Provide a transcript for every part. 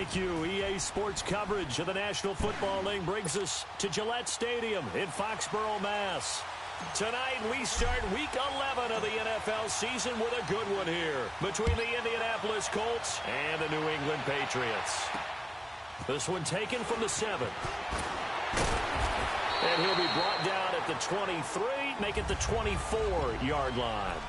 Thank you. EA Sports coverage of the National Football League brings us to Gillette Stadium in Foxborough, Mass. Tonight, we start Week 11 of the NFL season with a good one here between the Indianapolis Colts and the New England Patriots. This one taken from the 7. And he'll be brought down at the 23, make it the 24-yard line.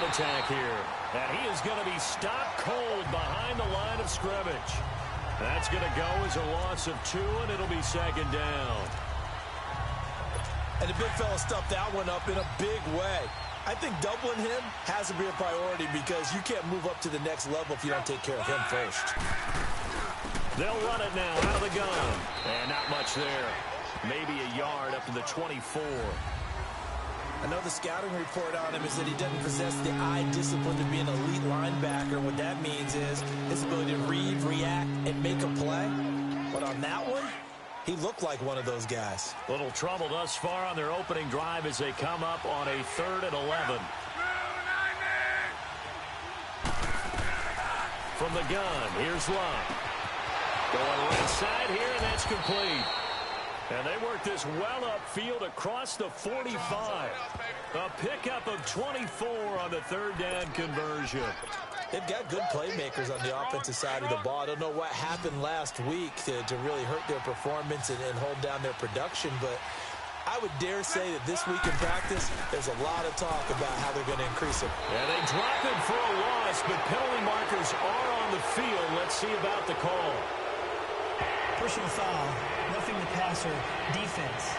Attack here, and he is going to be stopped cold behind the line of scrimmage. That's going to go as a loss of 2, and it'll be second down. And the big fella stuffed that one up in a big way. I think doubling him has to be a priority because you can't move up to the next level if you don't take care of him first. They'll run it now out of the gun, and not much there. Maybe a yard up to the 24. Another scouting report on him is that he doesn't possess the eye discipline to be an elite linebacker. What that means is his ability to read, react, and make a play. But on that one, he looked like one of those guys. Little trouble thus far on their opening drive as they come up on a 3rd and 11. From the gun, here's Love. Going right side here, and that's complete. And they work this well upfield across the 45. A pickup of 24 on the 3rd down conversion. They've got good playmakers on the offensive side of the ball. I don't know what happened last week to really hurt their performance and hold down their production, but I would dare say that this week in practice, there's a lot of talk about how they're going to increase it. Yeah, they drop it for a loss, but penalty markers are on the field. Let's see about the call. Personal foul, roughing the passer, defense.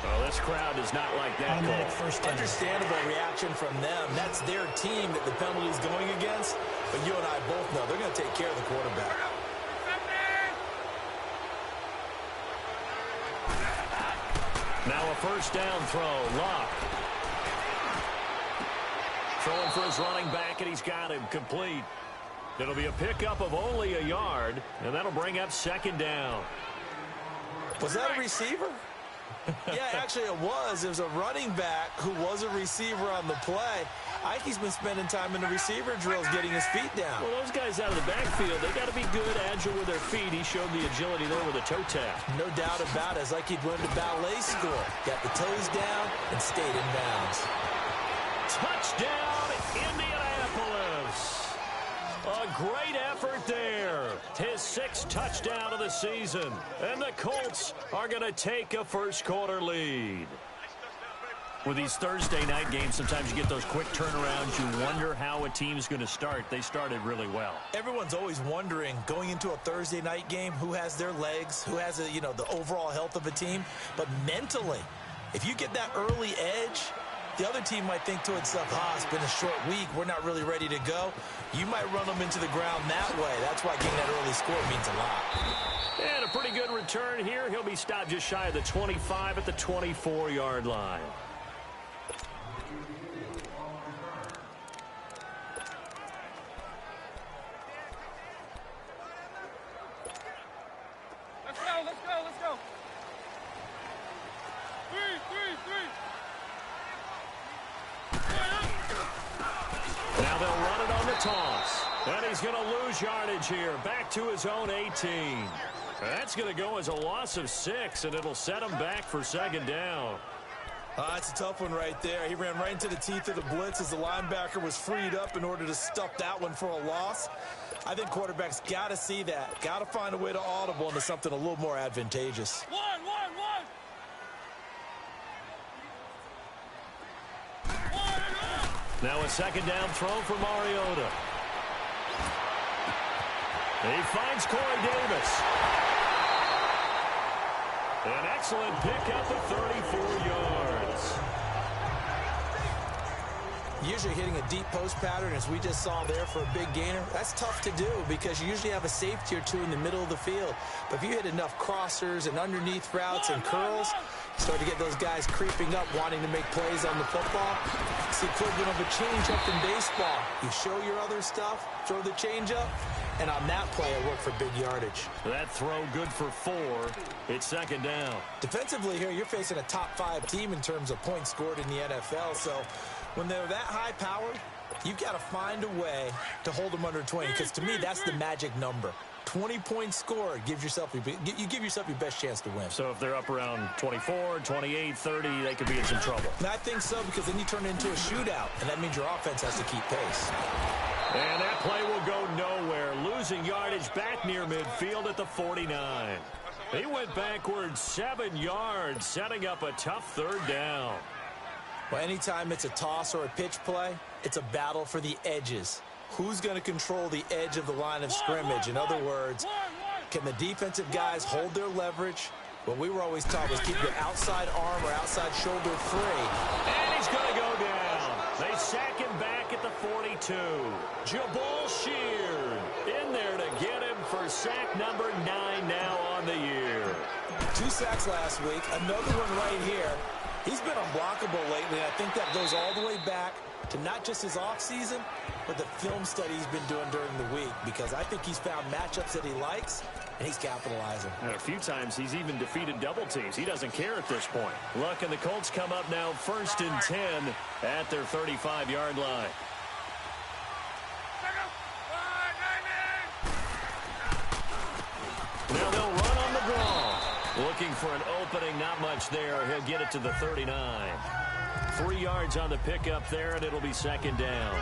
Well, this crowd does not like that call. Understandable reaction from them. That's their team that the penalty is going against. But you and I both know they're going to take care of the quarterback. Now a first down throw. Locke. Throwing for his running back, and he's got him complete. It'll be a pickup of only a yard, and that'll bring up second down. Was that a receiver? Yeah, actually it was. There's a running back who was a receiver on the play. Ike's been spending time in the receiver drills getting his feet down. Well, those guys out of the backfield, they got to be good, agile with their feet. He showed the agility there with a toe tap. No doubt about it. It's like he'd went to ballet school. Got the toes down and stayed in bounds. Touchdown, Indianapolis. A great effort there. His 6th touchdown of the season. And the Colts are going to take a first-quarter lead. With these Thursday night games, sometimes you get those quick turnarounds. You wonder how a team's going to start. They started really well. Everyone's always wondering, going into a Thursday night game, who has their legs, who has the overall health of a team. But mentally, if you get that early edge, the other team might think to itself, it's been a short week. We're not really ready to go. You might run them into the ground that way. That's why getting that early score means a lot. And a pretty good return here. He'll be stopped just shy of the 25 at the 24-yard line. Let's go. 3. Now they'll run it on the toss. And he's going to lose yardage here. Back to his own 18. That's going to go as a loss of 6, and it'll set him back for second down. That's a tough one right there. He ran right into the teeth of the blitz as the linebacker was freed up in order to stuff that one for a loss. I think quarterbacks got to see that. Got to find a way to audible into something a little more advantageous. One. Now a second down throw for Mariota. He finds Corey Davis. An excellent pickup of 34 yards. Usually hitting a deep post pattern, as we just saw there for a big gainer, that's tough to do because you usually have a safety or two in the middle of the field. But if you hit enough crossers and underneath routes and curls, you start to get those guys creeping up, wanting to make plays on the football. It's the equivalent of a change-up in baseball. You show your other stuff, throw the change-up, and on that play, it worked for big yardage. That throw good for 4. It's second down. Defensively here, you're facing a top-5 team in terms of points scored in the NFL, so when they're that high-powered, you've got to find a way to hold them under 20, because to me, that's the magic number. 20 points scored gives yourself you give yourself your best chance to win. So if they're up around 24, 28, 30, they could be in some trouble. And I think so, because then you turn it into a shootout, and that means your offense has to keep pace. And that play will go nowhere. Losing yardage back near midfield at the 49. He went backwards 7 yards, setting up a tough third down. Well, anytime it's a toss or a pitch play, it's a battle for the edges. Who's going to control the edge of the line of scrimmage? In other words, can the defensive guys hold their leverage? What we were always taught was keep your outside arm or outside shoulder free. And he's going to go down. They sack him back at the 42. Jabal Sheard in there to get him for sack number 9 now on the year. 2 sacks last week, another one right here. He's been unblockable lately, and I think that goes all the way back to not just his offseason, but the film study he's been doing during the week, because I think he's found matchups that he likes, and he's capitalizing. And a few times he's even defeated double teams. He doesn't care at this point. Luck and the Colts come up now 1st and 10 at their 35-yard line. Now they'll run on the draw. Looking for an opening, not much there. He'll get it to the 39. 3 yards on the pickup there, and it'll be second down.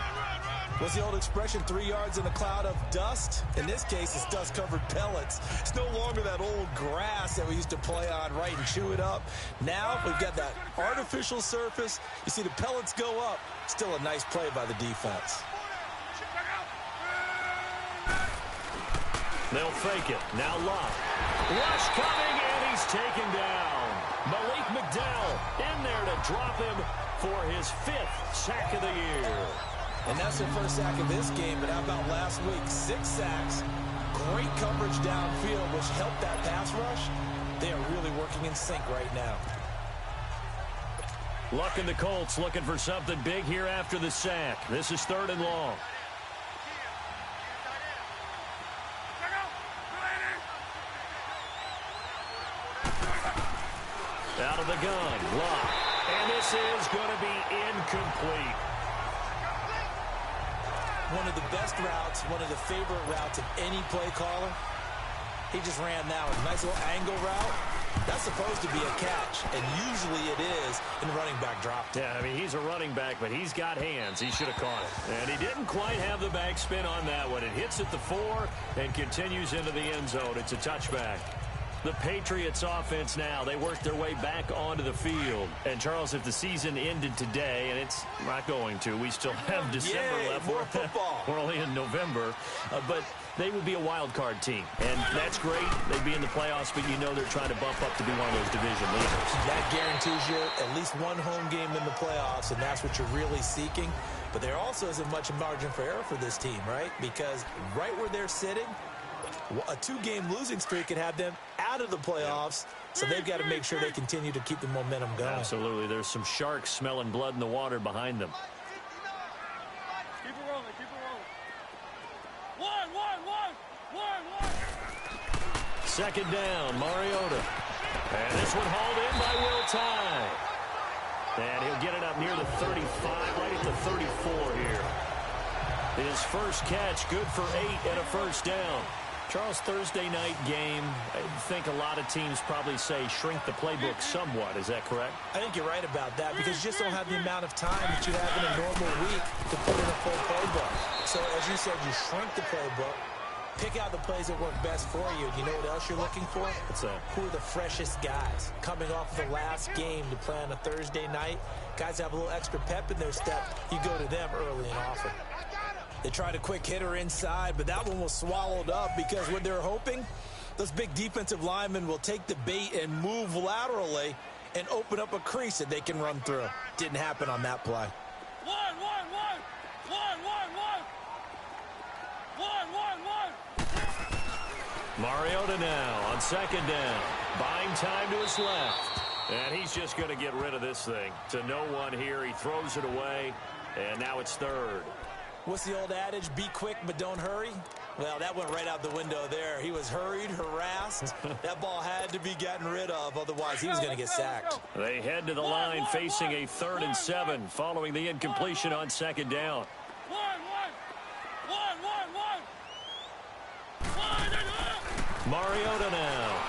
What's the old expression, 3 yards in a cloud of dust? In this case, it's dust-covered pellets. It's no longer that old grass that we used to play on, right, and chew it up. Now we've got that artificial surface. You see the pellets go up. Still a nice play by the defense. They'll fake it. Now Locke. Rush coming, and he's taken down. Malik McDowell in there to drop him for his 5th sack of the year. And that's their first sack of this game, but how about last week? 6 sacks, great coverage downfield, which helped that pass rush. They are really working in sync right now. Luck and the Colts looking for something big here after the sack. This is 3rd and long. Out of the gun, Locke. And this is going to be incomplete. One of the best routes, one of the favorite routes of any play caller. He just ran that one. Nice little angle route. That's supposed to be a catch, and usually it is in running back drop. Yeah, I mean, he's a running back, but he's got hands. He should have caught it. And he didn't quite have the back spin on that one. It hits at the 4 and continues into the end zone. It's a touchback. The Patriots offense now, they work their way back onto the field. And, Charles, if the season ended today, and it's not going to, we still have December left. More football. We're only in November. But they would be a wild card team. And that's great. They'd be in the playoffs, but you know they're trying to bump up to be one of those division leaders. That guarantees you at least one home game in the playoffs, and that's what you're really seeking. But there also isn't much margin for error for this team, right? Because right where they're sitting, a 2-game losing streak could have them out of the playoffs, so they've got to make sure they continue to keep the momentum going. Absolutely. There's some sharks smelling blood in the water behind them. Keep it rolling, keep it rolling. One. Second down, Mariota. And this one hauled in by Will Tye. And he'll get it up near the 35, right at the 34 here. His first catch, good for 8 and a first down. Charles, Thursday night game, I think a lot of teams probably say shrink the playbook somewhat. Is that correct? I think you're right about that, because you just don't have the amount of time that you have in a normal week to put in a full playbook. So, as you said, you shrink the playbook, pick out the plays that work best for you. You know what else you're looking for? What's that? Who are the freshest guys? Coming off the last game to play on a Thursday night, guys have a little extra pep in their step. You go to them early and often. They tried a quick hitter inside, but that one was swallowed up, because what they're hoping, those big defensive linemen will take the bait and move laterally and open up a crease that they can run through. Didn't happen on that play. One. Mariota now on second down. Buying time to his left. And he's just going to get rid of this thing. To no one here. He throws it away. And now it's third. What's the old adage? Be quick, but don't hurry. Well, that went right out the window there. He was hurried, harassed. That ball had to be gotten rid of. Otherwise, he was going to get sacked. They head to the line facing a 3rd and 7 following the incompletion on second down. Mariota now.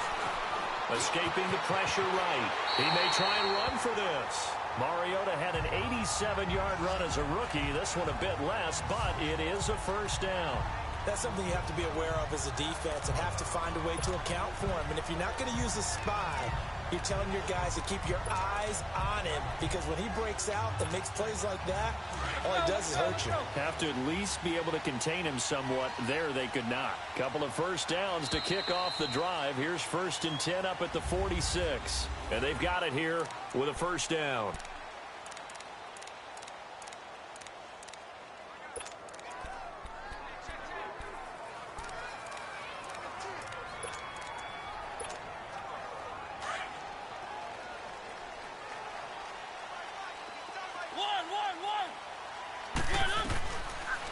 Escaping the pressure right. He may try and run for this. Mariota had an 87-yard run as a rookie. This one a bit less, but it is a first down. That's something you have to be aware of as a defense and have to find a way to account for him. And if you're not going to use a spy, you're telling your guys to keep your eyes on him, because when he breaks out and makes plays like that, all he does is hurt you. Have to at least be able to contain him somewhat. There they could not. Couple of first downs to kick off the drive. Here's 1st and 10 up at the 46. And they've got it here with a first down.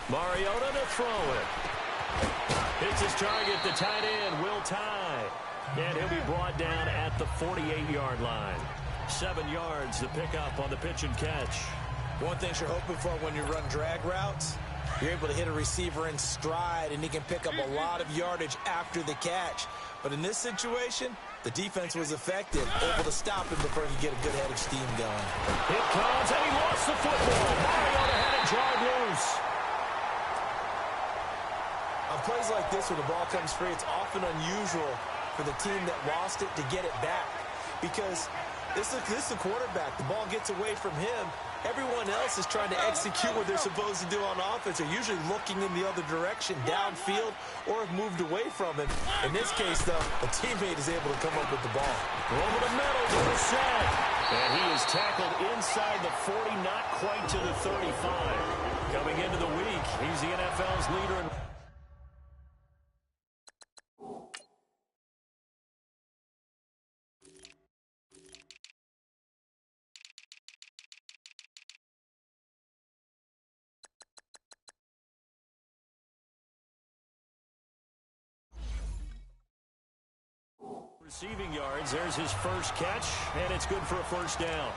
Mariota to throw it. Hits his target, the tight end, Will Tye. And he'll be brought down at the 48-yard line. 7 yards, the pickup on the pitch and catch. One thing you're hoping for when you run drag routes, you're able to hit a receiver in stride, and he can pick up a lot of yardage after the catch. But in this situation, the defense was effective, able to stop him before he could get a good head of steam going. It comes, and he lost the football. Mariota had it jarred loose. On plays like this where the ball comes free, it's often unusual for the team that lost it to get it back, because this is the quarterback. The ball gets away from him. Everyone else is trying to execute what they're supposed to do on offense. They're usually looking in the other direction, downfield, or have moved away from him. In this case, though, a teammate is able to come up with the ball. Over the middle to the set. And he is tackled inside the 40, not quite to the 35. Coming into the week, he's the NFL's leader in... Receiving yards, there's his first catch, and it's good for a first down.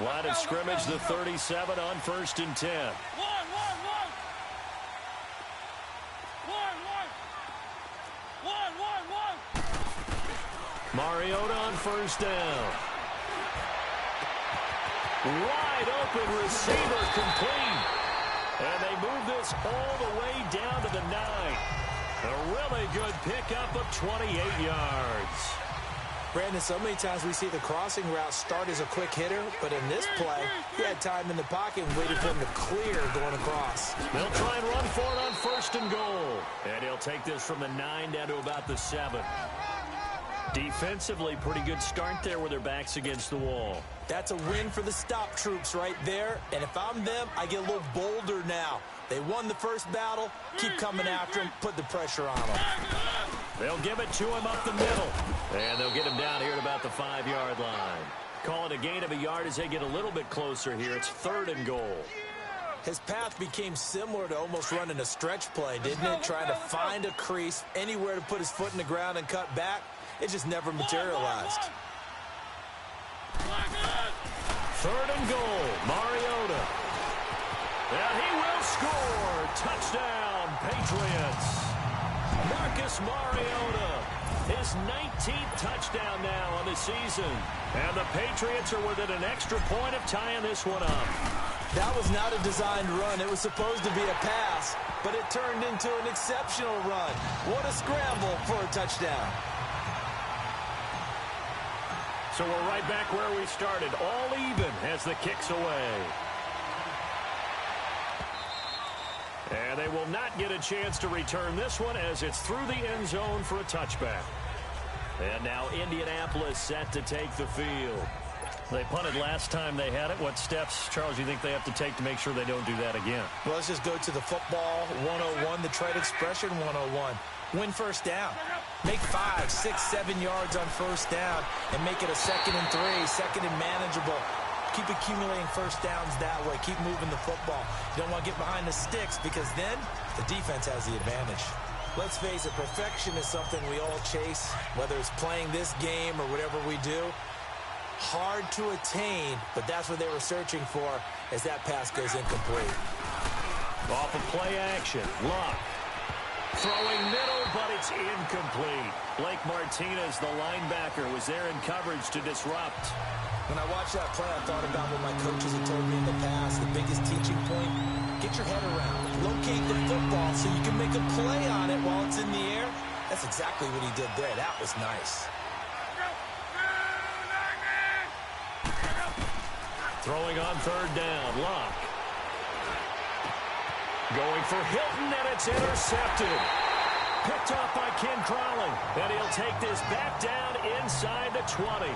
Line of scrimmage, the 37 on 1st and 10. Mariota on first down. Wide open receiver complete. And they move this all the way down to the 9. A really good pickup of 28 yards. Brandon, so many times we see the crossing route start as a quick hitter, but in this play, he had time in the pocket and waited for him to clear going across. They'll try and run for it on 1st and goal. And he'll take this from the 9 down to about the 7. Defensively, pretty good start there with their backs against the wall. That's a win for the stop troops right there. And if I'm them, I get a little bolder now. They won the first battle. Keep coming after him. Put the pressure on him. They'll give it to him up the middle. And they'll get him down here at about the 5-yard line. Call it a gain of a yard as they get a little bit closer here. It's 3rd and goal. His path became similar to almost running a stretch play, didn't it? Trying to find a crease, anywhere to put his foot in the ground and cut back. It just never materialized. 3rd and goal, Mariota. And he will score. Touchdown, Patriots. Marcus Mariota, his 19th touchdown now on the season. And the Patriots are within an extra point of tying this one up. That was not a designed run. It was supposed to be a pass, but it turned into an exceptional run. What a scramble for a touchdown. So we're right back where we started, all even as the kick's away. And they will not get a chance to return this one as it's through the end zone for a touchback. And now Indianapolis set to take the field. They punted last time they had it. What steps, Charles, do you think they have to take to make sure they don't do that again? Well, let's just go to the football 101, the trade expression 101. Win first down. Make 5, 6, 7 yards on first down and make it a 2nd and 3, 2nd and manageable. Keep accumulating first downs that way. Keep moving the football. You don't want to get behind the sticks because then the defense has the advantage. Let's face it, perfection is something we all chase, whether it's playing this game or whatever we do. Hard to attain, but that's what they were searching for as that pass goes incomplete. Off of play action, Luck. Throwing middle, but it's incomplete. Blake Martinez, the linebacker, was there in coverage to disrupt. When I watched that play, I thought about what my coaches had told me in the past. The biggest teaching point, get your head around. Locate the football so you can make a play on it while it's in the air. That's exactly what he did there. That was nice. Throwing on 3rd down, Luck. Going for Hilton, and it's intercepted. Picked off by Ken Crowley, and he'll take this back down inside the 20.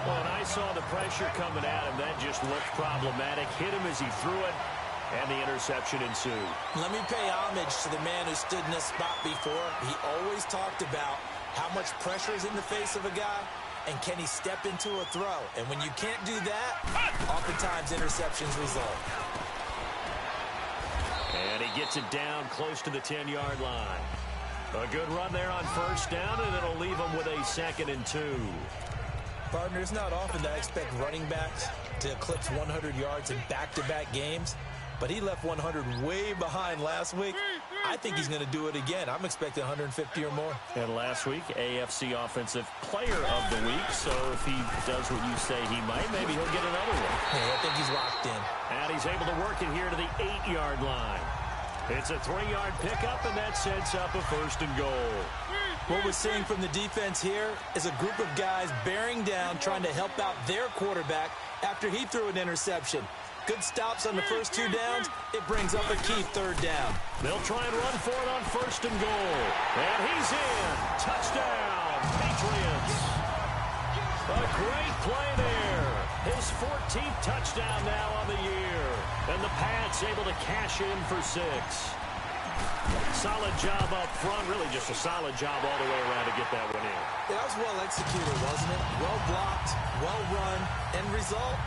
When I saw the pressure coming at him, that just looked problematic. Hit him as he threw it, and the interception ensued. Let me pay homage to the man who stood in this spot before. He always talked about how much pressure is in the face of a guy, and can he step into a throw? And when you can't do that, oftentimes interceptions result. And he gets it down close to the 10-yard line. A good run there on first down, and it'll leave him with a 2nd and 2. Partner, it's not often that I expect running backs to eclipse 100 yards in back-to-back games, but he left 100 way behind last week. I think he's going to do it again. I'm expecting 150 or more. And last week, AFC Offensive Player of the Week. So if he does what you say he might, maybe he'll get another one. Yeah, I think he's locked in. And he's able to work it here to the 8-yard line. It's a 3-yard pickup, and that sets up a 1st and goal. What we're seeing from the defense here is a group of guys bearing down, trying to help out their quarterback after he threw an interception. Good stops on the first 2 downs. It brings up a key 3rd down. They'll try and run for it on 1st and goal. And he's in. Touchdown, Patriots. A great play there. His 14th touchdown now on the year. And the Pats able to cash in for 6. Solid job up front. Really just a solid job all the way around to get that one in. That was well executed, wasn't it? Well blocked, well run, end result.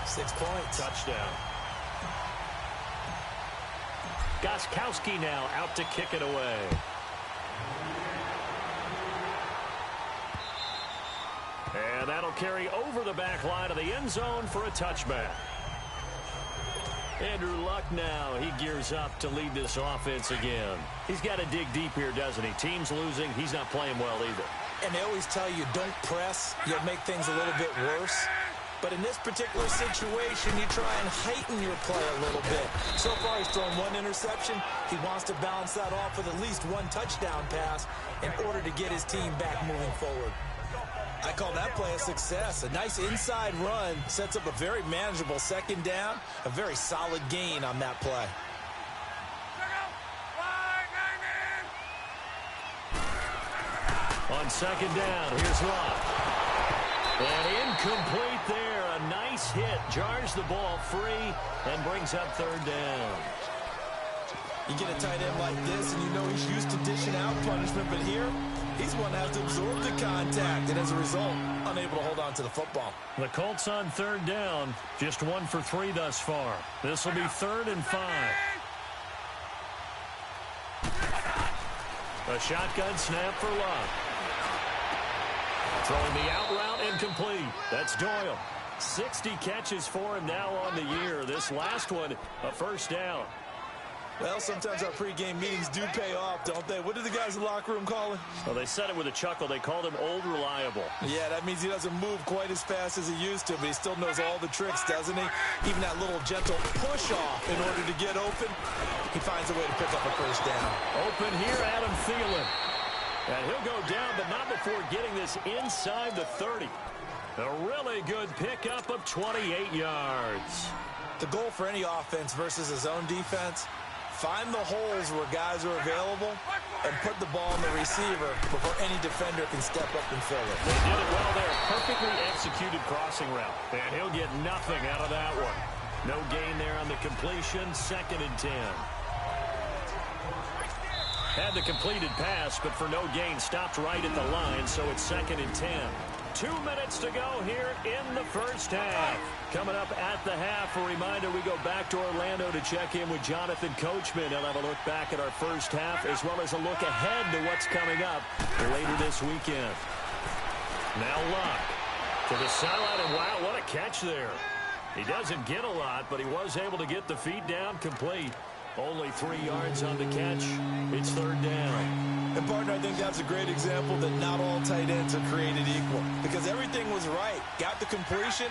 6 points. Touchdown. Gostkowski now out to kick it away. And that'll carry over the back line of the end zone for a touchback. Andrew Luck now, he gears up to lead this offense again. He's got to dig deep here, doesn't he? Team's losing. He's not playing well either. And they always tell you, don't press. You'll make things a little bit worse. But in this particular situation, you try and heighten your play a little bit. So far, he's thrown 1 interception. He wants to balance that off with at least 1 touchdown pass in order to get his team back moving forward. I call that play a success. A nice inside run sets up a very manageable 2nd down. A very solid gain on that play. On 2nd down, here's Luck. And incomplete there. A nice hit. Jars the ball free and brings up 3rd down. You get a tight end like this, and you know he's used to dishing out punishment, but here, he's going to have to absorb the contact, and as a result, unable to hold on to the football. The Colts on 3rd down, just 1 for 3 thus far. This will be 3rd and 5. A shotgun snap for Luck. Throwing the out route incomplete. That's Doyle. 60 catches for him now on the year. This last one, a 1st down. Well, sometimes our pregame meetings do pay off, don't they? What do the guys in the locker room call him? Well, they said it with a chuckle. They called him Old Reliable. Yeah, that means he doesn't move quite as fast as he used to, but he still knows all the tricks, doesn't he? Even that little gentle push-off in order to get open, he finds a way to pick up a 1st down. Open here, Adam Thielen. And he'll go down, but not before getting this inside the 30. A really good pickup of 28 yards. The goal for any offense versus his own defense, Find the holes where guys are available and put the ball in the receiver before any defender can step up and fill it. They did it well there. Perfectly executed crossing route. And he'll get nothing out of that one. No gain there on the completion. 2nd and 10. Had the completed pass, but for no gain, stopped right at the line, so it's 2nd and 10. 2 minutes to go here in the first half. Coming up at the half, a reminder, we go back to Orlando to check in with Jonathan Coachman. He'll have a look back at our first half, as well as a look ahead to what's coming up later this weekend. Now Luck to the sideline, and wow, what a catch there. He doesn't get a lot, but he was able to get the feet down complete. Only 3 yards on the catch. It's 3rd down. And, partner, I think that's a great example that not all tight ends are created equal, because everything was right. Got the completion,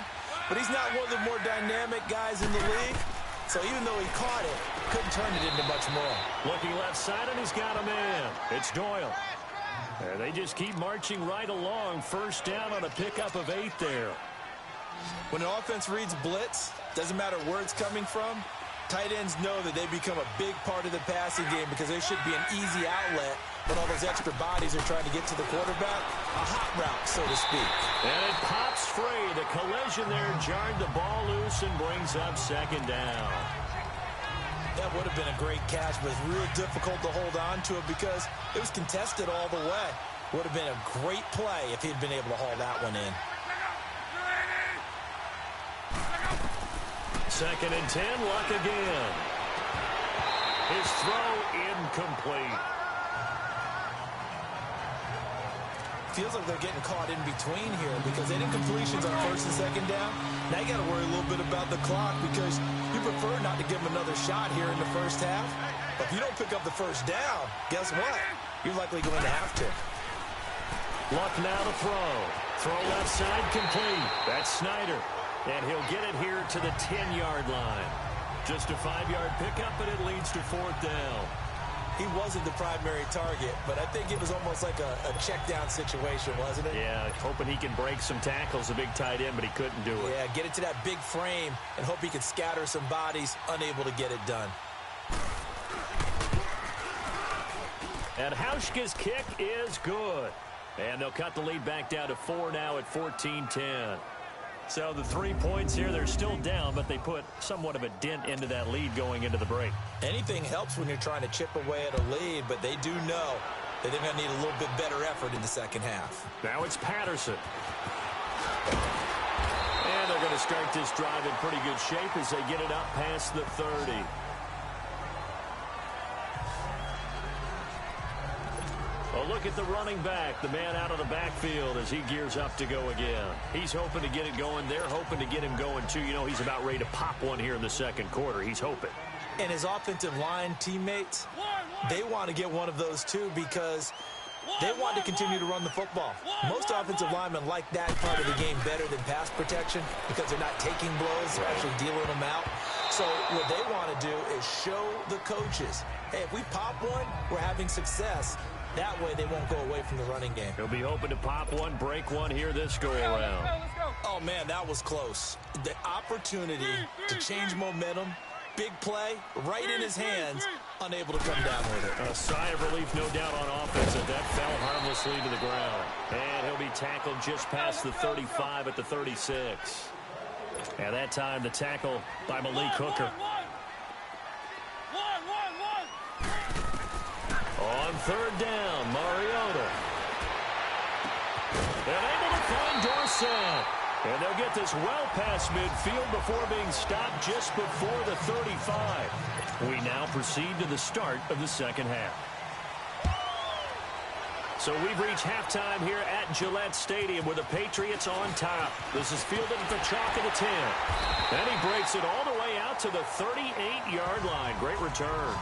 but he's not one of the more dynamic guys in the league. So even though he caught it, couldn't turn it into much more. Looking left side, and he's got a man. It's Doyle. And they just keep marching right along. 1st down on a pickup of 8 there. When an offense reads blitz, doesn't matter where it's coming from, tight ends know that they become a big part of the passing game because they should be an easy outlet when all those extra bodies are trying to get to the quarterback. A hot route, so to speak. And it pops free. The collision there jarred the ball loose and brings up 2nd down. That would have been a great catch, but it's real difficult to hold on to it because it was contested all the way. Would have been a great play if he'd been able to haul that one in. 2nd and 10, Luck again. His throw incomplete. Feels like they're getting caught in between here because they didn't completions on 1st and 2nd down. Now you got to worry a little bit about the clock because you prefer not to give them another shot here in the first half. But if you don't pick up the 1st down, guess what? You're likely going to have to. Luck now to throw. Throw left side complete. That's Snyder. And he'll get it here to the 10-yard line. Just a 5-yard pickup, and it leads to 4th down. He wasn't the primary target, but I think it was almost like a check-down situation, wasn't it? Yeah, hoping he can break some tackles, a big tight end, but he couldn't do it. Yeah, get it to that big frame and hope he can scatter some bodies, unable to get it done. And Hauschka's kick is good. And they'll cut the lead back down to 4 now at 14-10. So the 3 points here, they're still down, but they put somewhat of a dent into that lead going into the break. Anything helps when you're trying to chip away at a lead, but they do know that they're going to need a little bit better effort in the second half. Now it's Patterson. And they're going to start this drive in pretty good shape as they get it up past the 30. A look at the running back, the man out of the backfield as he gears up to go again. He's hoping to get it going. They're hoping to get him going, too. You know, he's about ready to pop one here in the 2nd quarter. He's hoping. And his offensive line teammates, they want to get one of those, too, because they want to continue to run the football. Most offensive linemen like that part of the game better than pass protection because they're not taking blows. They're actually dealing them out. So what they want to do is show the coaches, hey, if we pop one, we're having success. That way they won't go away from the running game. He'll be hoping to pop one, break one here this go-around. Let's go. Oh, man, that was close. The opportunity to change momentum, big play, right in his hands, unable to come down with it. A sigh of relief, no doubt, on offense, that that fell harmlessly to the ground. And he'll be tackled just past the 35 at the 36. And that time, the tackle by Malik Hooker. On 3rd down, Mariota. And able to find Dorsett. And they'll get this well past midfield before being stopped just before the 35. We now proceed to the start of the second half. So we've reached halftime here at Gillette Stadium with the Patriots on top. This is fielded at the chalk of the 10. And he breaks it all the way out to the 38-yard line. Great return.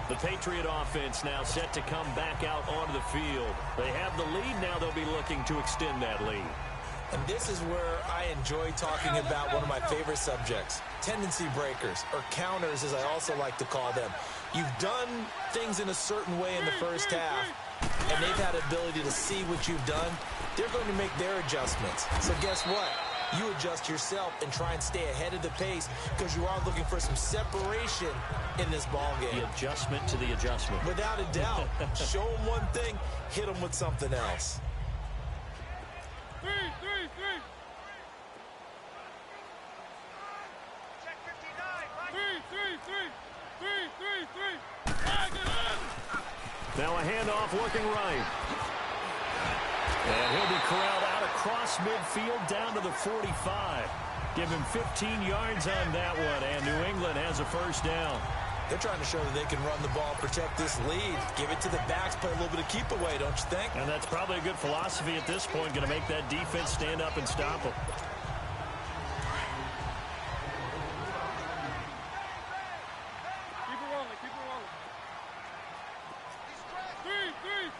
The Patriot offense now set to come back out onto the field. They have the lead now. They'll be looking to extend that lead. And this is where I enjoy talking about one of my favorite subjects, tendency breakers, or counters as I also like to call them. You've done things in a certain way in the first half, and they've had the ability to see what you've done. They're going to make their adjustments. So guess what? you adjust yourself and try and stay ahead of the pace because you are looking for some separation in this ball game. The adjustment to the adjustment. Without a doubt. Show them one thing, hit them with something else. 3, 3, 3. Check 59. 3. Now a handoff looking right. And he'll be corralled out across midfield down to the 45. Give him 15 yards on that one, and New England has a first down. They're trying to show that they can run the ball, protect this lead. Give it to the backs, play a little bit of keep away, don't you think? And that's probably a good philosophy at this point, going to make that defense stand up and stop them. Keep it rolling, keep it rolling. 3, 3,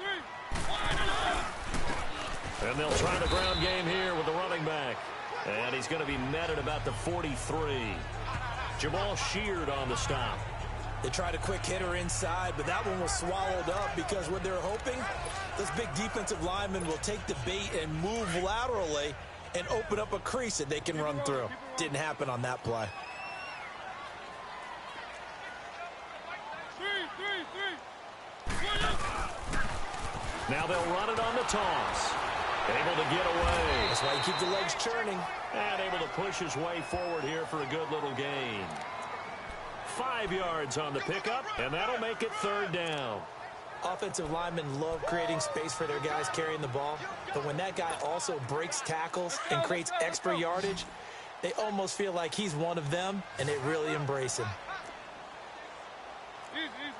3. And they'll try the ground game here with the running back. And he's going to be met at about the 43. Jamal Sheard on the stop. They tried a quick hitter inside, but that one was swallowed up because what they're hoping, those big defensive linemen will take the bait and move laterally and open up a crease that they can run through. Didn't happen on that play. 3, 3, 3. Now they'll run it on the toss. Able to get away. That's why you keep the legs churning. And able to push his way forward here for a good little gain. 5 yards on the pickup, and that'll make it third down. Offensive linemen love creating space for their guys carrying the ball, but when that guy also breaks tackles and creates extra yardage, they almost feel like he's one of them, and they really embrace him. Easy, easy, easy.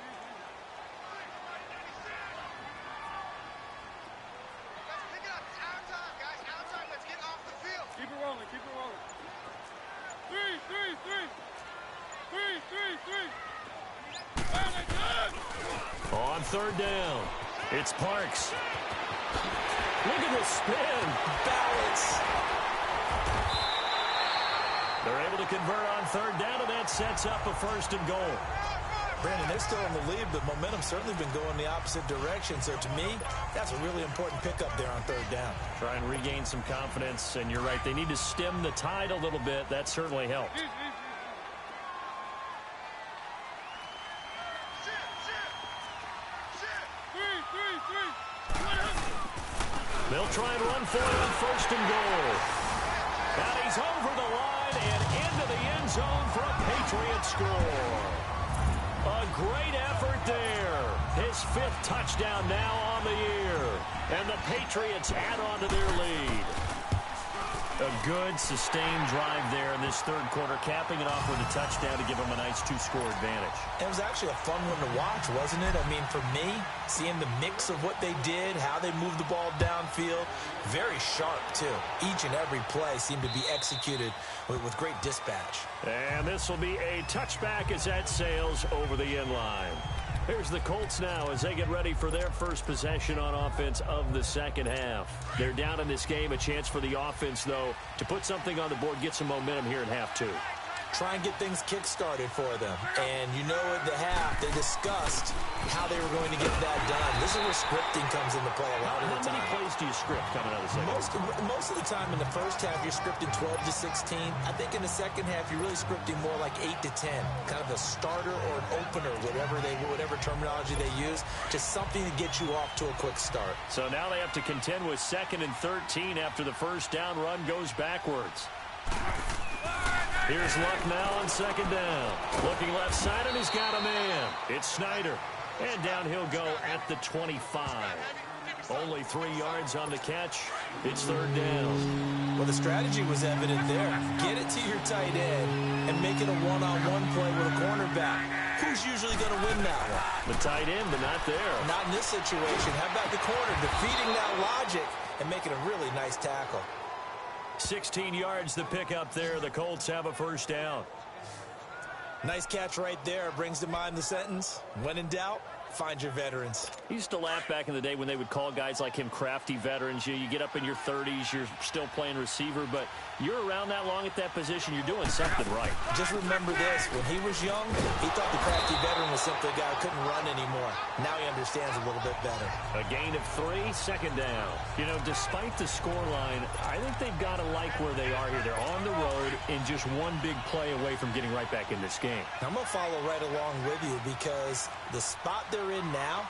Let's pick it up. It's our time, guys. Our time. Let's get off the field. Keep it rolling. Keep it rolling. 3, 3, 3. 3, 3, 3. On third down, it's Parks. Look at the spin. Balance. They're able to convert on third down, and that sets up a first and goal. Brandon, they're still in the lead, but momentum's certainly been going the opposite direction. So to me, that's a really important pickup there on third down. Try and regain some confidence, and you're right. They need to stem the tide a little bit. That certainly helped. Easy, easy, easy. They'll try and run for it on first and goal. And he's over the line and into the end zone for a Patriot score. A great effort there. His 5th touchdown now on the year. And the Patriots add on to their lead. A good, sustained drive there in this third quarter, capping it off with a touchdown to give them a nice 2-score advantage. It was actually a fun one to watch, wasn't it? I mean, for me, seeing the mix of what they did, how they moved the ball downfield, very sharp, too. Each and every play seemed to be executed with great dispatch. And this will be a touchback as that sails over the end line. Here's the Colts now as they get ready for their first possession on offense of the second half. They're down in this game. A chance for the offense, though, to put something on the board, get some momentum here in half 2. Try and get things kick-started for them. And you know at the half, they discussed how they were going to get that done. This is where scripting comes into play a lot of the time. How many plays do you script coming out of the second half? Most of the time in the first half, you're scripting 12 to 16. I think in the second half, you're really scripting more like 8 to 10. Kind of a starter or an opener, whatever terminology they use. Just something to get you off to a quick start. So now they have to contend with 2nd and 13 after the first down run goes backwards. Here's Luck now on 2nd down. Looking left side, and he's got a man. It's Snyder. And down he'll go at the 25. Only 3 yards on the catch. It's 3rd down. Well, the strategy was evident there. Get it to your tight end and make it a one-on-one play with a cornerback. Who's usually going to win that one? The tight end, but not there. Not in this situation. How about the corner defeating that logic and making a really nice tackle? 16 yards to pick up there. The Colts have a first down. Nice catch right there. Brings to mind the sentence, when in doubt, find your veterans. I used to laugh back in the day when they would call guys like him crafty veterans. You get up in your 30s, you're still playing receiver, but you're around that long at that position, you're doing something right. Just remember this, when he was young, he thought the crafty veteran was simply a guy who couldn't run anymore. Now he understands a little bit better. A gain of 3, second down. You know, despite the scoreline, I think they've got to like where they are here. They're on the road and just one big play away from getting right back in this game. I'm going to follow right along with you because the spot they're in now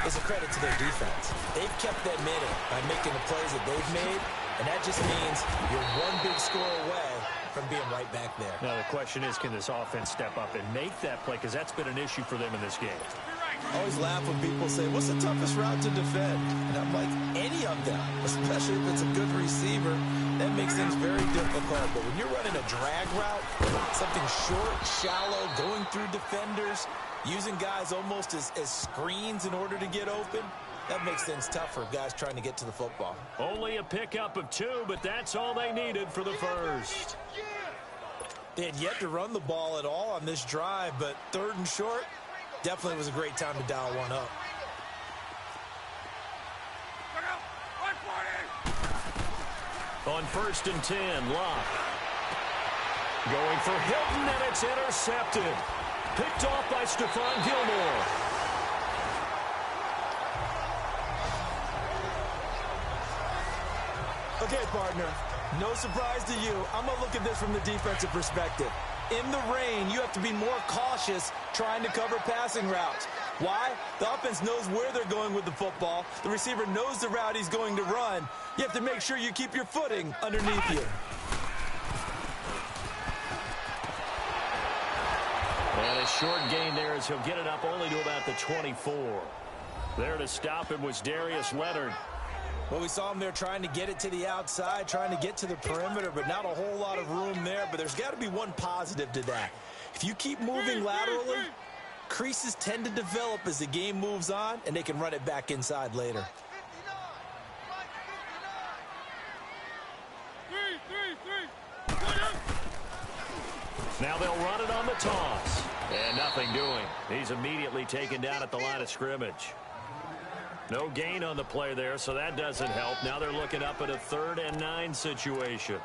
is a credit to their defense. They've kept them in it by making the plays that they've made, and that just means you're one big score away from being right back there. Now the question is, can this offense step up and make that play? Because that's been an issue for them in this game. I always laugh when people say, what's the toughest route to defend? And I'm like, any of them, especially if it's a good receiver. That makes things very difficult. But when you're running a drag route, something short, shallow, going through defenders, using guys almost as screens in order to get open, that makes things tough for guys trying to get to the football. Only a pickup of 2, but that's all they needed for the first. They had yet to run the ball at all on this drive, but 3rd and short, definitely was a great time to dial one up. On 1st and 10, Locke. Going for Hilton, and it's intercepted. Picked off by Stephon Gilmore. Okay, partner, no surprise to you. I'm going to look at this from the defensive perspective. In the rain, you have to be more cautious trying to cover passing routes. Why? The offense knows where they're going with the football. The receiver knows the route he's going to run. You have to make sure you keep your footing underneath you. And a short gain there as he'll get it up only to about the 24. There to stop him was Darius Leonard. Well, we saw him there trying to get it to the outside, trying to get to the perimeter, but not a whole lot of room there. But there's got to be one positive to that. If you keep moving laterally, creases tend to develop as the game moves on, and they can run it back inside later. Now they'll run it on the toss. And nothing doing. He's immediately taken down at the line of scrimmage. No gain on the play there, so that doesn't help. Now they're looking up at a 3rd and 9 situation.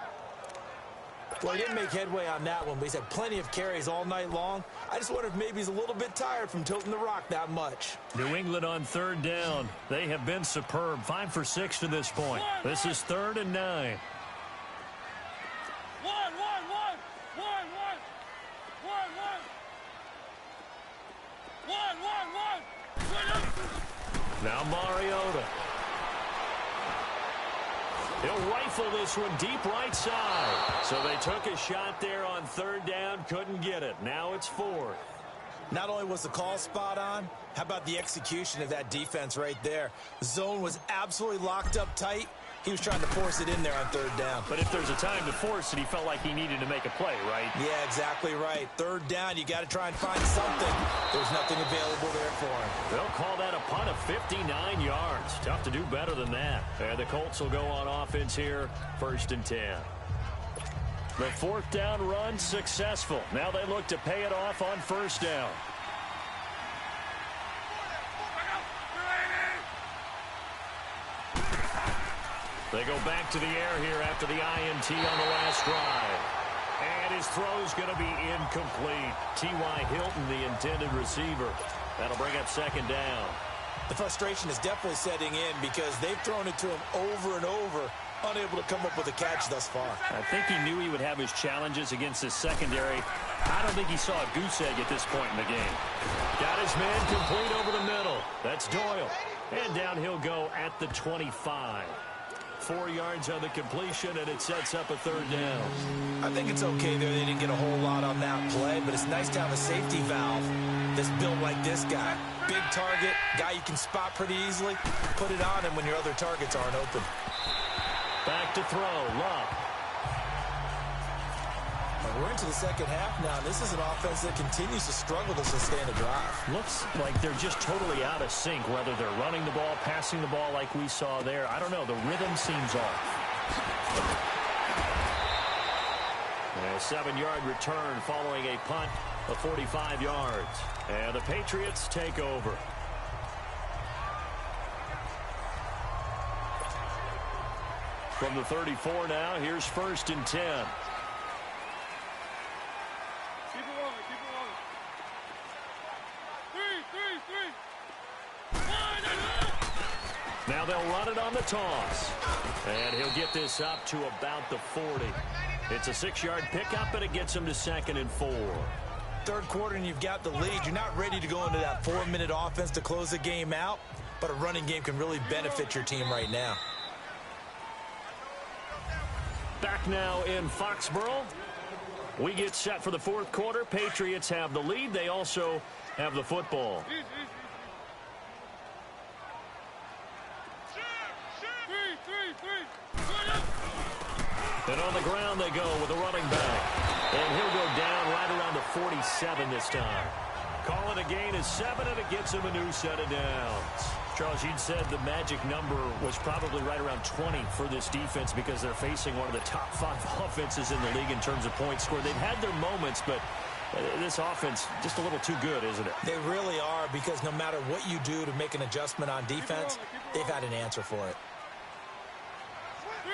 Well, he didn't make headway on that one, but he's had plenty of carries all night long. I just wonder if maybe he's a little bit tired from tilting the rock that much. New England on 3rd down. They have been superb. 5 for 6 to this point. This is 3rd and 9. Now Mariota. He'll rifle this one deep right side. So they took a shot there on 3rd down, couldn't get it. Now it's 4th. Not only was the call spot on, how about the execution of that defense right there? The zone was absolutely locked up tight. He was trying to force it in there on 3rd down. But if there's a time to force it, he felt like he needed to make a play, right? Yeah, exactly right. 3rd down, you got to try and find something. There's nothing available there for him. They'll call that a punt of 59 yards. Tough to do better than that. And the Colts will go on offense here, 1st and 10. The 4th down run successful. Now they look to pay it off on 1st down. They go back to the air here after the INT on the last drive. And his throw's going to be incomplete. T.Y. Hilton, the intended receiver. That'll bring up 2nd down. The frustration is definitely setting in because they've thrown it to him over and over, unable to come up with a catch thus far. I think he knew he would have his challenges against his secondary. I don't think he saw a goose egg at this point in the game. Got his man complete over the middle. That's Doyle. And down he'll go at the 25. 4 yards on the completion, and it sets up a 3rd down. I think it's okay there. They didn't get a whole lot on that play, but it's nice to have a safety valve that's built like this guy. Big target, guy you can spot pretty easily. Put it on him when your other targets aren't open. Back to throw, Love. We're into the second half now. This is an offense that continues to struggle to sustain a drive. Looks like they're just totally out of sync, whether they're running the ball, passing the ball like we saw there. I don't know. The rhythm seems off. A 7-yard return following a punt of 45 yards. And the Patriots take over. From the 34 now, here's 1st and 10. Keep it rolling, keep it rolling. 3. Now they'll run it on the toss. And he'll get this up to about the 40. It's a 6-yard pickup, and it gets him to 2nd and 4. Third quarter and you've got the lead. You're not ready to go into that 4-minute offense to close the game out, but a running game can really benefit your team right now. Back now in Foxborough. We get set for the 4th quarter. Patriots have the lead. They also have the football. And on the ground they go with a running back. And he'll go down right around the 47 this time. Call it a gain of 7, and it gets him a new set of downs. Charles, you'd said the magic number was probably right around 20 for this defense because they're facing one of the top 5 offenses in the league in terms of points scored. They've had their moments, but this offense just a little too good, isn't it? They really are, because no matter what you do to make an adjustment on defense, they've had an answer for it. 3.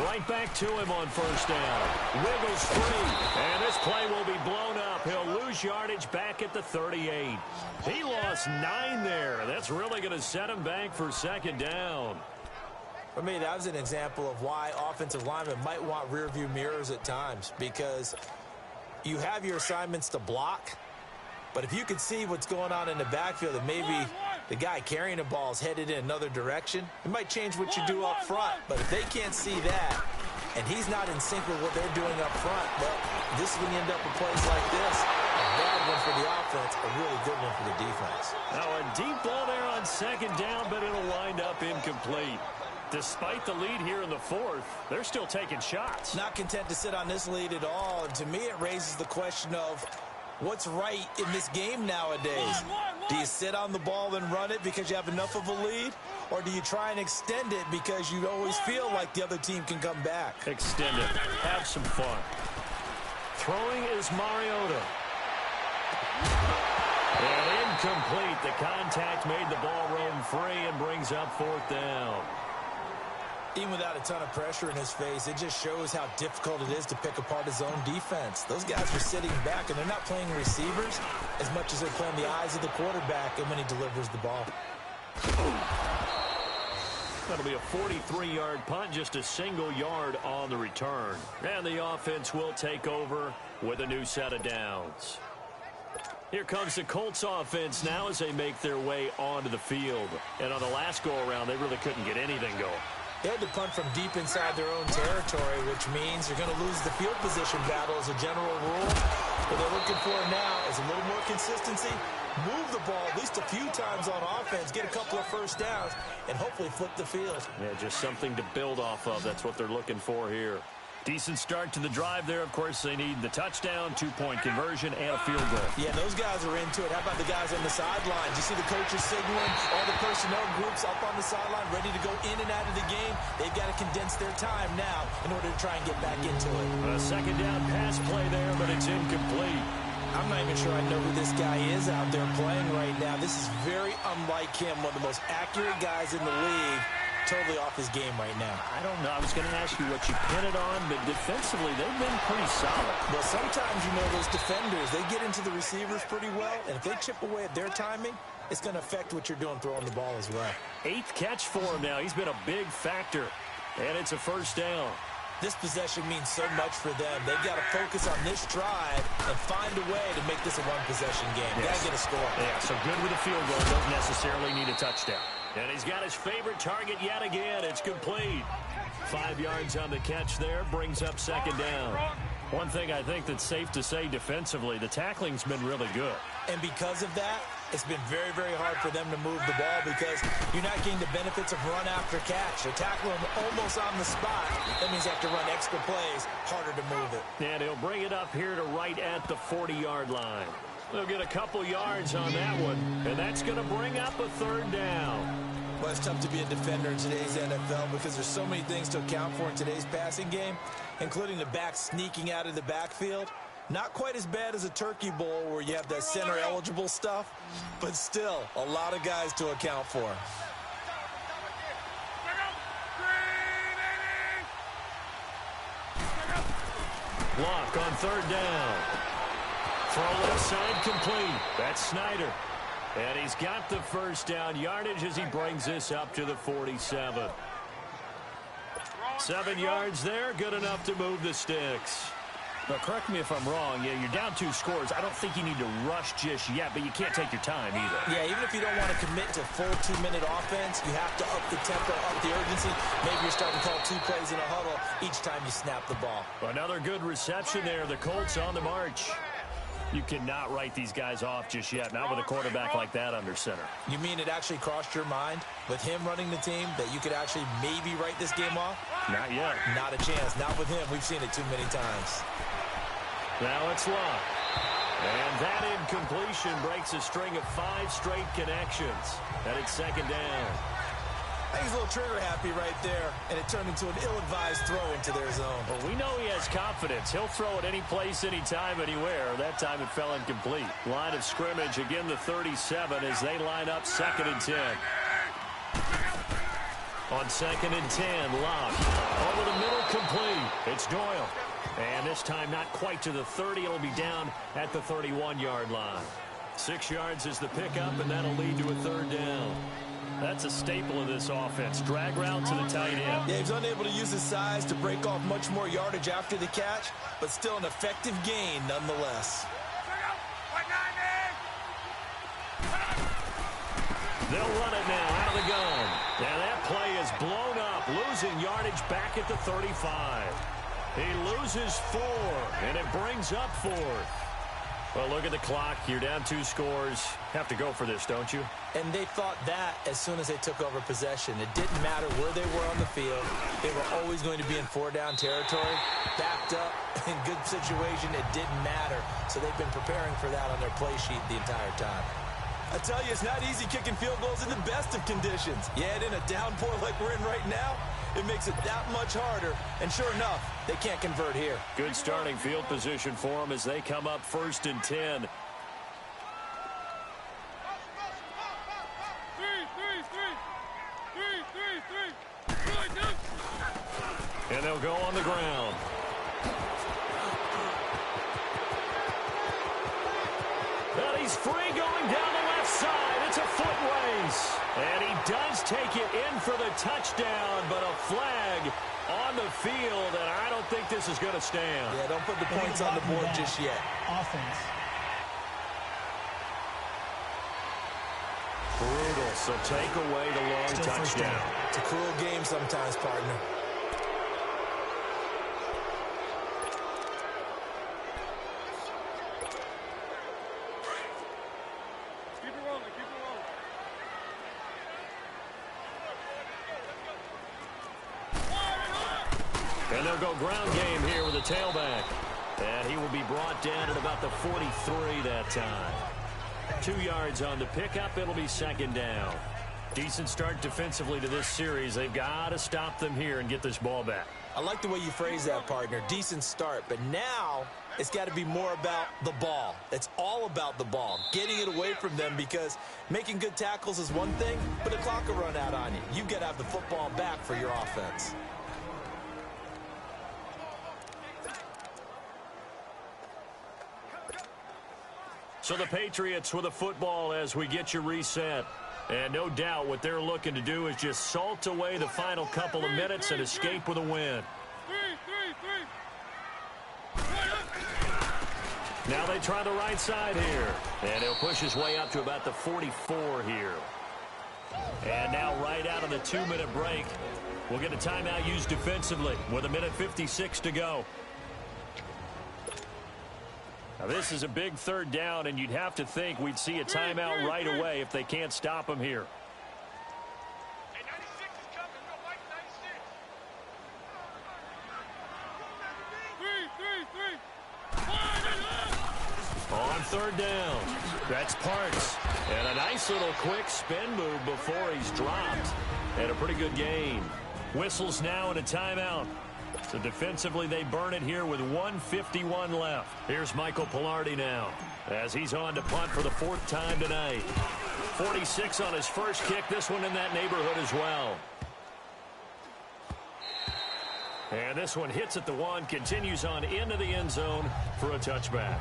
Right back to him on 1st down. Wiggles free, and this play will be blown up. He'll lose yardage back at the 38. He lost 9 there. That's really going to set him back for 2nd down. For me, that was an example of why offensive linemen might want rear-view mirrors at times, because you have your assignments to block, but if you can see what's going on in the backfield and maybe the guy carrying the ball is headed in another direction, it might change what you do up front. But if they can't see that and he's not in sync with what they're doing up front, well, this is when you end up with plays like this. A bad one for the offense, a really good one for the defense. Now a deep ball there on 2nd down, but it'll wind up incomplete. Despite the lead here in the 4th, they're still taking shots. Not content to sit on this lead at all. And to me, it raises the question of what's right in this game nowadays. Do you sit on the ball and run it because you have enough of a lead? Or do you try and extend it because you always feel like the other team can come back? Extend it. Have some fun. Throwing is Mariota. And incomplete. The contact made the ball roam free and brings up 4th down. Even without a ton of pressure in his face, it just shows how difficult it is to pick apart his own defense. Those guys are sitting back, and they're not playing receivers as much as they're playing the eyes of the quarterback and when he delivers the ball. That'll be a 43-yard punt, just a single yard on the return. And the offense will take over with a new set of downs. Here comes the Colts offense now as they make their way onto the field. And on the last go-around, they really couldn't get anything going. They had to punt from deep inside their own territory, which means you're going to lose the field position battle as a general rule. What they're looking for now is a little more consistency, move the ball at least a few times on offense, get a couple of 1st downs, and hopefully flip the field. Yeah, just something to build off of. That's what they're looking for here. Decent start to the drive there. Of course, they need the touchdown, 2-point conversion, and a field goal. Yeah, those guys are into it. How about the guys on the sidelines? You see the coaches signaling, all the personnel groups up on the sideline, ready to go in and out of the game. They've got to condense their time now in order to try and get back into it. A 2nd down pass play there, but it's incomplete. I'm not even sure I know who this guy is out there playing right now. This is very unlike him, one of the most accurate guys in the league. Totally off his game right now. I don't know. I was going to ask you what you pin it on, but defensively, they've been pretty solid. Well, sometimes, those defenders, they get into the receivers pretty well, and if they chip away at their timing, it's going to affect what you're doing throwing the ball as well. 8th catch for him now. He's been a big factor, and it's a 1st down. This possession means so much for them. They've got to focus on this drive and find a way to make this a one-possession game. Yes. Got to get a score. Yeah, so good with a field goal. Don't necessarily need a touchdown. And he's got his favorite target yet again. It's complete. 5 yards on the catch there. Brings up 2nd down. One thing I think that's safe to say defensively, the tackling's been really good. And because of that, it's been very, very hard for them to move the ball because you're not getting the benefits of run after catch. They're tackling almost on the spot. That means they have to run extra plays, harder to move it. And he'll bring it up here to right at the 40-yard line. They'll get a couple yards on that one, and that's going to bring up a 3rd down. Well, it's tough to be a defender in today's NFL because there's so many things to account for in today's passing game, including the back sneaking out of the backfield. Not quite as bad as a turkey bowl where you have that center-eligible stuff, but still a lot of guys to account for. Block on third down. Throw left side complete. That's Snyder. And he's got the first down yardage as he brings this up to the 47. 7 yards there, good enough to move the sticks. Now, correct me if I'm wrong. Yeah, you're down 2 scores. I don't think you need to rush just yet, but you can't take your time either. Yeah, even if you don't want to commit to full 2-minute offense, you have to up the tempo, up the urgency. Maybe you're starting to call 2 plays in a huddle each time you snap the ball. Another good reception there. The Colts on the march. You cannot write these guys off just yet, not with a quarterback like that under center. You mean it actually crossed your mind with him running the team that you could actually maybe write this game off? Not yet. Not a chance. Not with him. We've seen it too many times. Now it's Locke. And that incompletion breaks a string of 5 straight connections. And it's second down. I think he's a little trigger happy right there, and it turned into an ill-advised throw into their zone. Well, we know he has confidence. He'll throw it any place, anytime, anywhere. That time it fell incomplete. Line of scrimmage, again the 37 as they line up 2nd and 10. On 2nd and 10, Locke. Over the middle, complete. It's Doyle. And this time not quite to the 30. It'll be down at the 31-yard line. 6 yards is the pickup, and that'll lead to a 3rd down. That's a staple of this offense. Drag route to the tight end. Yeah, he's unable to use his size to break off much more yardage after the catch, but still an effective gain nonetheless. They'll run it now out of the gun. And that play is blown up, losing yardage back at the 35. He loses 4, and it brings up 4th. Well, look at the clock. You're down 2 scores. Have to go for this, don't you? And they thought that as soon as they took over possession. It didn't matter where they were on the field. They were always going to be in 4-down territory, backed up, in good situation. It didn't matter. So they've been preparing for that on their play sheet the entire time. I tell you, it's not easy kicking field goals in the best of conditions. Yet in a downpour like we're in right now, it makes it that much harder. And sure enough, they can't convert here. Good starting field position for them as they come up 1st and 10. And they'll go on the ground. And he's free going down the left side. It's a foot race. And he does take it in for the touchdown, but a flag on the field, and I don't think this is going to stand. Yeah, don't put the points on the board just yet. Offense. Brutal, so take away the long touchdown. It's a cruel game sometimes, partner. And they'll go ground game here with a tailback. And he will be brought down at about the 43 that time. 2 yards on the pickup. It'll be 2nd down. Decent start defensively to this series. They've got to stop them here and get this ball back. I like the way you phrase that, partner. Decent start. But now it's got to be more about the ball. It's all about the ball. Getting it away from them, because making good tackles is one thing, but the clock will run out on you. You've got to have the football back for your offense. So the Patriots with a football as we get you reset. And no doubt what they're looking to do is just salt away the final couple of minutes and escape with a win. Now they try the right side here. And he'll push his way up to about the 44 here. And now right out of the 2-minute break, we'll get a timeout used defensively with 1:56 to go. Now this is a big 3rd down, and you'd have to think we'd see a timeout right away if they can't stop him here. On 3rd down, that's Parks. And a nice little quick spin move before he's dropped. And a pretty good gain. Whistles now and a timeout. So defensively, they burn it here with 1:51 left. Here's Michael Pilardi now as he's on to punt for the 4th time tonight. 46 on his first kick. This one in that neighborhood as well. And this one hits at the 1, continues on into the end zone for a touchback.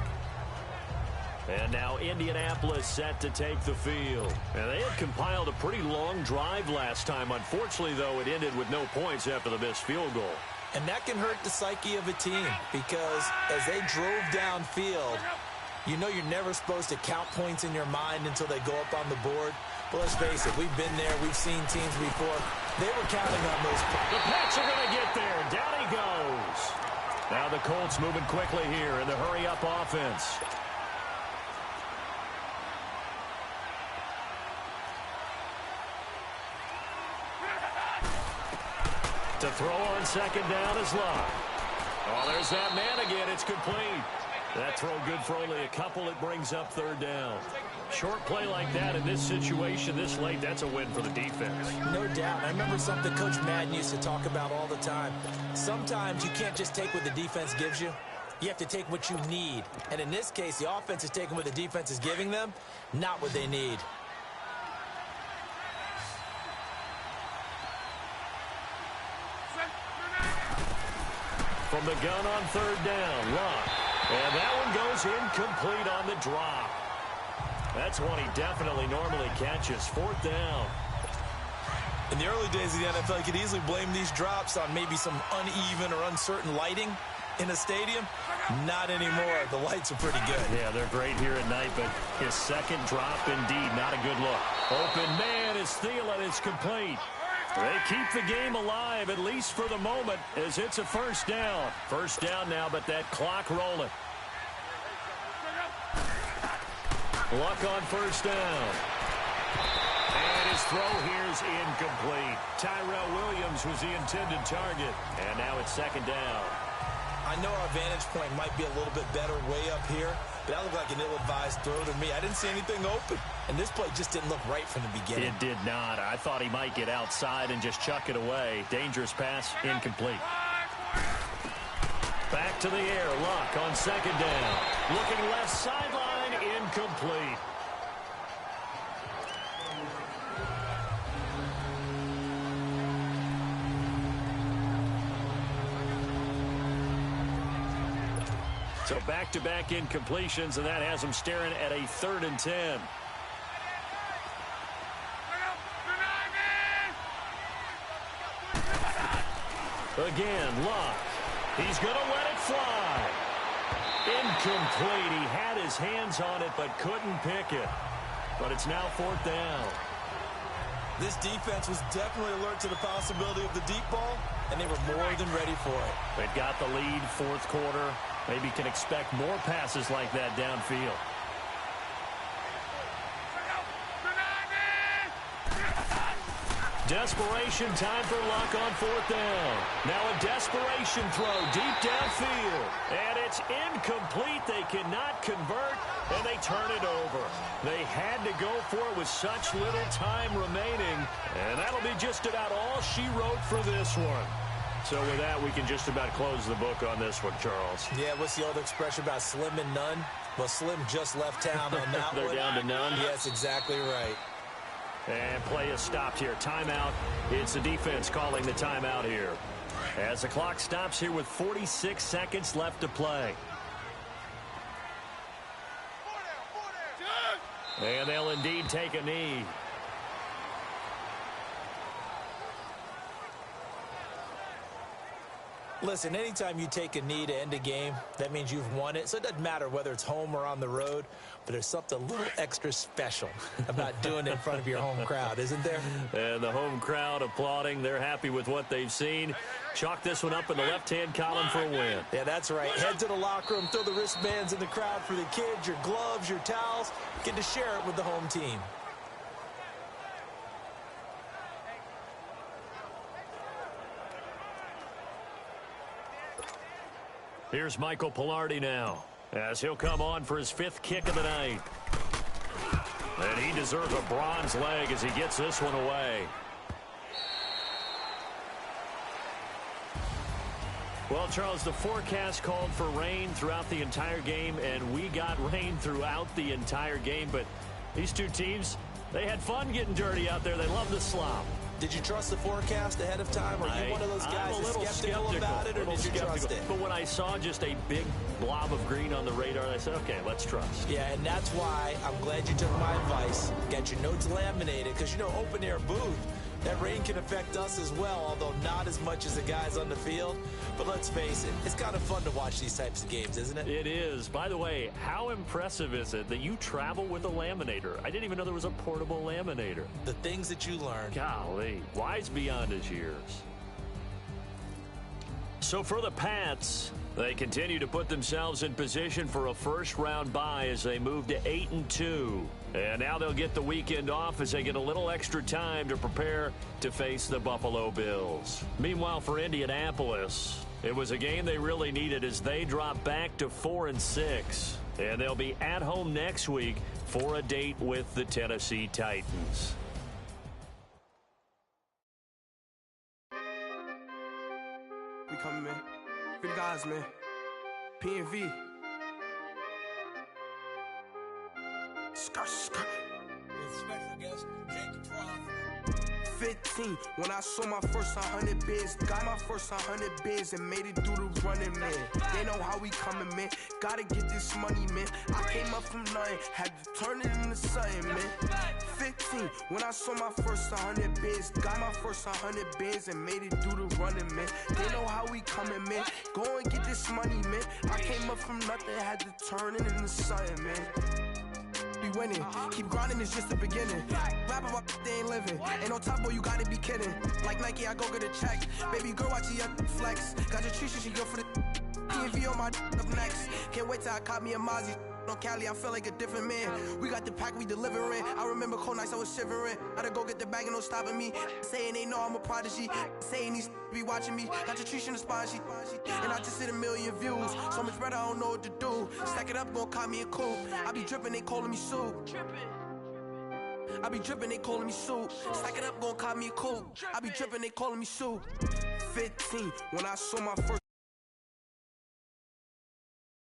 And now Indianapolis set to take the field. And they had compiled a pretty long drive last time. Unfortunately, though, it ended with no points after the missed field goal. And that can hurt the psyche of a team because as they drove downfield, you know you're never supposed to count points in your mind until they go up on the board. But let's face it, we've been there. We've seen teams before. They were counting on those points. The Pats are going to get there. Down he goes. Now the Colts moving quickly here in the hurry-up offense. To throw on second down is Locke. Oh, there's that man again. It's complete. That throw good for only a couple. It brings up 3rd down. Short play like that in this situation this late, that's a win for the defense. No doubt. I remember something Coach Madden used to talk about all the time. Sometimes you can't just take what the defense gives you. You have to take what you need. And in this case, the offense is taking what the defense is giving them, not what they need. From the gun on 3rd down, Locke. And that one goes incomplete on the drop. That's one he definitely normally catches. 4th down. In the early days of the NFL, you could easily blame these drops on maybe some uneven or uncertain lighting in a stadium. Not anymore. The lights are pretty good. Yeah, they're great here at night, but his second drop, indeed, not a good look. Open man is Thielen. It's complete. They keep the game alive, at least for the moment, as it's a 1st down. 1st down now, but that clock rolling. Luck on 1st down. And his throw here is incomplete. Tyrell Williams was the intended target. And now it's 2nd down. I know our vantage point might be a little bit better way up here, but that looked like an ill-advised throw to me. I didn't see anything open, and this play just didn't look right from the beginning. It did not. I thought he might get outside and just chuck it away. Dangerous pass, incomplete. Back to the air, Luck on 2nd down. Looking left sideline, incomplete. So back-to-back incompletions, and that has them staring at a 3rd and 10. Again, Luck. He's going to let it fly. Incomplete. He had his hands on it but couldn't pick it. But it's now 4th down. This defense was definitely alert to the possibility of the deep ball, and they were more than ready for it. They've got the lead, 4th quarter. Maybe can expect more passes like that downfield. Desperation time for Luck on 4th down. Now a desperation throw deep downfield. And it's incomplete. They cannot convert, and they turn it over. They had to go for it with such little time remaining. And that'll be just about all she wrote for this one. So with that, we can just about close the book on this one, Charles. Yeah, what's the old expression about slim and none? Well, Slim just left town on that They're one. down to none? Yes, exactly right. And play is stopped here. Timeout. It's the defense calling the timeout here. As the clock stops here with 46 seconds left to play. And they'll indeed take a knee. Listen, anytime you take a knee to end a game, that means you've won it. So it doesn't matter whether it's home or on the road, but there's something a little extra special about doing it in front of your home crowd, isn't there? And the home crowd applauding. They're happy with what they've seen. Chalk this one up in the left-hand column for a win. Yeah, that's right. Head to the locker room, throw the wristbands in the crowd for the kids, your gloves, your towels. Get to share it with the home team. Here's Michael Pilardi now, as he'll come on for his 5th kick of the night. And he deserves a bronze leg as he gets this one away. Well, Charles, the forecast called for rain throughout the entire game, and we got rain throughout the entire game. But these two teams, they had fun getting dirty out there. They love the slop. Did you trust the forecast ahead of time? Are you one of those guys that's skeptical about it, or did you trust it? But when I saw just a big blob of green on the radar, I said, okay, let's trust. Yeah, and that's why I'm glad you took my advice. Get your notes laminated, because, you know, open-air booth, that rain can affect us as well, although not as much as the guys on the field. But let's face it, it's kind of fun to watch these types of games, isn't it? It is. By the way, how impressive is it that you travel with a laminator? I didn't even know there was a portable laminator. The things that you learn. Golly, wise beyond his years. So for the Pats, they continue to put themselves in position for a first-round bye as they move to 8-2. And now they'll get the weekend off as they get a little extra time to prepare to face the Buffalo Bills. Meanwhile, for Indianapolis, it was a game they really needed as they drop back to 4-6. And they'll be at home next week for a date with the Tennessee Titans. We coming, man. For the guys, man. PNV. Skirt. Special guest, Jake Trough. 15, when I saw my first 100 bids, got my first 100 bids and made it through the running, man. They know how we coming, man. Gotta get this money, man. I came up from nothing, had to turn it into something, man. 15, when I saw my first 100 bids, got my first 100 bids and made it through the running, man. They know how we coming, man. Go and get this money, man. I came up from nothing, had to turn it into something, man. Be winning, keep grinding, it's just the beginning. Rap about they ain't living. Ain't no top boy, you gotta be kidding. Like Nike, I go get a check. Baby girl, watch your flex. Got your Trisha, she go for the PNV on my up next. Can't wait till I caught me a Mozzie. On Cali, I feel like a different man. We got the pack, we delivering. I remember cold nights, I was shivering. Gotta go get the bag and no stopping me. Saying they know I'm a prodigy. Saying these be watching me. Got your Trisha in the spine, and I just hit 1 million views. So much better, I don't know what to do. Stack it up, gon' call me a coupe. I be dripping, they calling me soup. I be dripping, they calling me soup. Stack it up, gon' call me a coupe. I be dripping, they calling me soup. 15, when I saw my first